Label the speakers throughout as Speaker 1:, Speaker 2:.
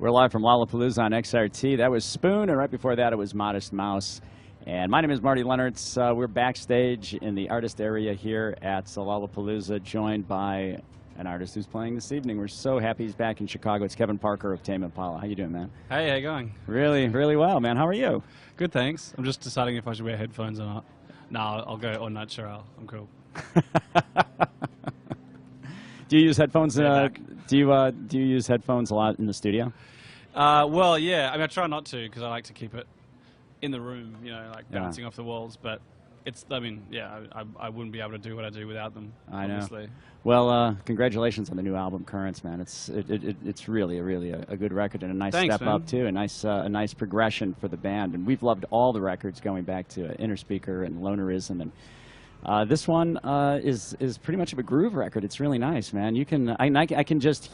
Speaker 1: We're live from Lollapalooza on XRT. That was Spoon, and right before that it was Modest Mouse. And my name is Marty Leonards. We're backstage in the artist area here at Lollapalooza, joined by an artist who's playing this evening. We're so happy he's back in Chicago. It's Kevin Parker of Tame Impala. How you doing, man?
Speaker 2: Hey, how you going?
Speaker 1: Really, really well, man. How are you?
Speaker 2: Good, thanks. I'm just deciding if I should wear headphones or not. No, I'll go all natural. I'm cool.
Speaker 1: Do you use headphones? Do you use headphones a lot in the studio?
Speaker 2: Well, yeah. I mean, I try not to because I like to keep it in the room, you know, like bouncing off the walls. But it's, I mean, yeah, I wouldn't be able to do what I do without them.
Speaker 1: I know.
Speaker 2: Obviously.
Speaker 1: Well, congratulations on the new album, Currents, man. It's really a good record and a nice step up too. A nice progression for the band. And we've loved all the records going back to Inner Speaker and Lonerism, and this one is pretty much of a groove record. It's really nice, man. You can I can just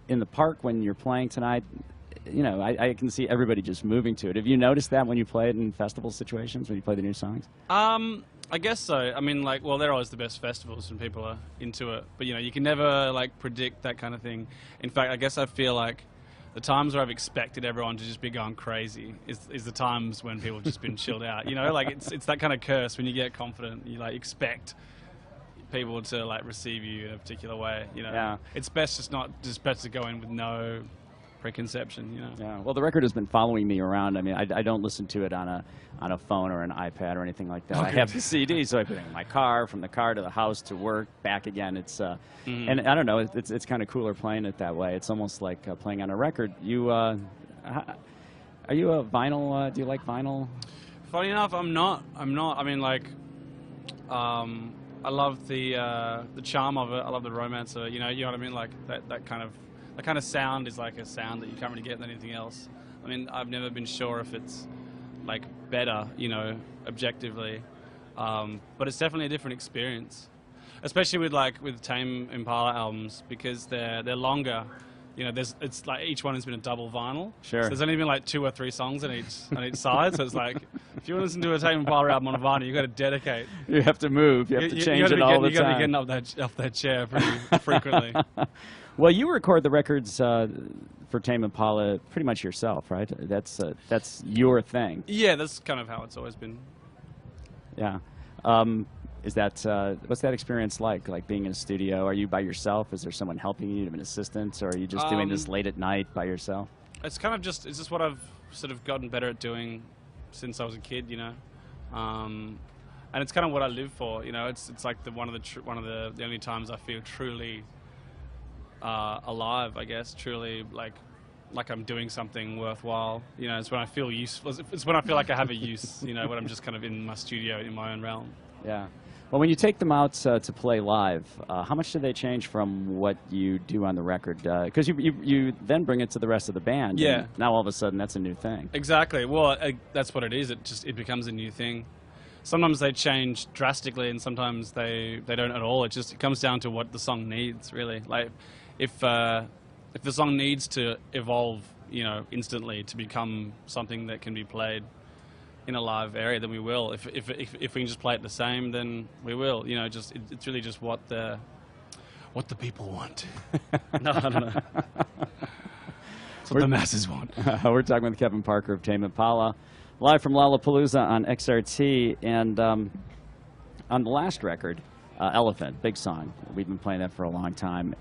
Speaker 1: in the park when you're playing tonight, you know, I can see everybody just moving to it. Have you noticed that when you play it in festival situations, when you play the new songs?
Speaker 2: I guess so. I mean, like, well, they're always the best festivals when people are into it. But, you know, you can never, like, predict that kind of thing. In fact, I guess I feel like the times where I've expected everyone to just be going crazy is the times when people have just been chilled out. You know, like, it's that kind of curse when you get confident. You, like, expect people to, like, receive you in a particular way, you know.
Speaker 1: Yeah.
Speaker 2: It's best best to go in with no preconception, you know.
Speaker 1: Yeah. Well, the record has been following me around. I mean, I don't listen to it on a phone or an iPad or anything like that. I have the CD, so I put it in my car, from the car to the house to work, back again. It's and I don't know. It's kind of cooler playing it that way. It's almost like playing on a record. You are you a vinyl? Do you like vinyl?
Speaker 2: Funny enough, I'm not. I mean, like, I love the charm of it. I love the romance of it. You know what I mean? Like that kind of sound is like a sound that you can't really get in anything else. I mean, I've never been sure if it's like better, you know, objectively, but it's definitely a different experience, especially with Tame Impala albums, because they're longer. You know, it's like each one has been a double vinyl.
Speaker 1: Sure. So
Speaker 2: there's only been like 2 or 3 songs on each side. So it's like, if you want to listen to a Tame Impala album on a vinyl, you've got to dedicate.
Speaker 1: You have to move. You have to change it all the time.
Speaker 2: You got to be getting off that chair pretty frequently.
Speaker 1: Well, you record the records for Tame Impala pretty much yourself, right? That's your thing.
Speaker 2: Yeah, that's kind of how it's always been.
Speaker 1: Yeah. Is that what's that experience like? Like being in a studio? Are you by yourself? Is there someone helping you? Do you have an assistant, or are you just doing this late at night by yourself?
Speaker 2: It's kind of just what I've sort of gotten better at doing since I was a kid, you know. And it's kind of what I live for, you know. It's like one of the only times I feel truly alive, I guess. Truly like I'm doing something worthwhile. You know, it's when I feel useful. It's when I feel like I have a use. You know, when I'm just kind of in my studio in my own realm.
Speaker 1: Yeah. Well, when you take them out to play live, how much do they change from what you do on the record? Because you then bring it to the rest of the band.
Speaker 2: Yeah.
Speaker 1: And now all of a sudden that's a new thing.
Speaker 2: Exactly. Well, that's what it is. It becomes a new thing. Sometimes they change drastically, and sometimes they don't at all. It comes down to what the song needs, really. Like if the song needs to evolve, you know, instantly to become something that can be played in a live area, then we will. If we can just play it the same, then we will. You know, it's really just what the people want. No, I don't know. It's what the masses want.
Speaker 1: We're talking with Kevin Parker of Tame Impala, live from Lollapalooza on XRT, and on the last record, Elephant, big song. We've been playing that for a long time.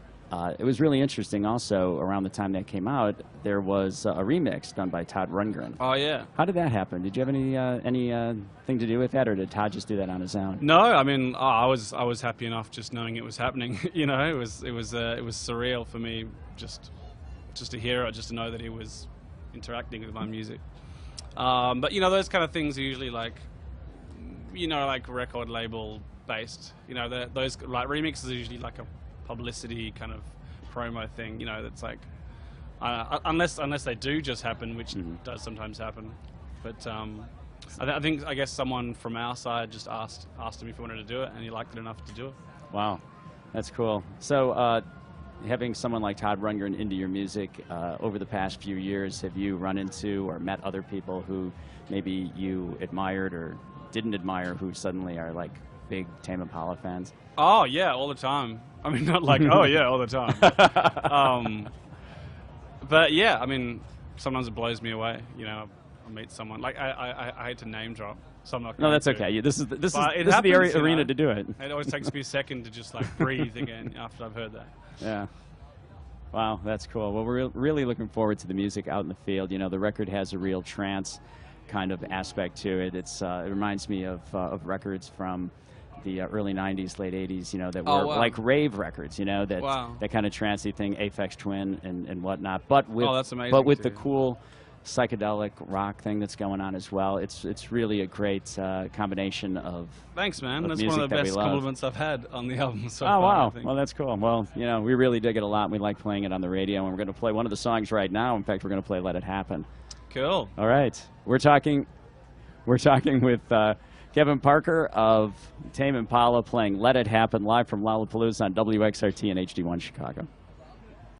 Speaker 1: It was really interesting also, around the time that came out, there was a remix done by Todd Rundgren.
Speaker 2: Oh, yeah.
Speaker 1: How did that happen? Did you have any thing to do with that, or did Todd just do that on his own?
Speaker 2: No, I mean, I was happy enough just knowing it was happening. You know, it was surreal for me just to hear it, just to know that he was interacting with my music. But, you know, those kind of things are usually like, you know, like record label based. You know, those like remixes are usually like a publicity kind of promo thing, you know, that's like unless they do just happen, which does sometimes happen. But I guess someone from our side just asked him if he wanted to do it, and he liked it enough to do it.
Speaker 1: Wow, that's cool. So having someone like Todd Rundgren into your music over the past few years, have you run into or met other people who maybe you admired or didn't admire who suddenly are like big Tame Impala fans?
Speaker 2: Oh yeah, all the time. I mean, not like, oh yeah, all the time. But yeah, I mean, sometimes it blows me away. You know, I meet someone like I hate to name drop, so I'm not.
Speaker 1: No, that's okay. This is the arena to do it.
Speaker 2: It always takes me a second to just like breathe again after I've heard that.
Speaker 1: Yeah. Wow, that's cool. Well, we're really looking forward to the music out in the field. You know, the record has a real trance kind of aspect to it. It reminds me of records from the early 90s, late 80s, you know, that were like rave records, you know, that that kind of trancey thing, Aphex Twin and whatnot. But with
Speaker 2: that's amazing
Speaker 1: the cool psychedelic rock thing that's going on as well. It's really a great combination of.
Speaker 2: Thanks, man. That's
Speaker 1: one
Speaker 2: of the best compliments I've had on the album so
Speaker 1: far.
Speaker 2: Oh
Speaker 1: wow! Well, that's cool. Well, you know, we really dig it a lot. And we like playing it on the radio, and we're going to play one of the songs right now. In fact, we're going to play "Let It Happen."
Speaker 2: Cool.
Speaker 1: All right, we're talking with Kevin Parker of Tame Impala playing "Let It Happen" live from Lollapalooza on WXRT and HD1 Chicago.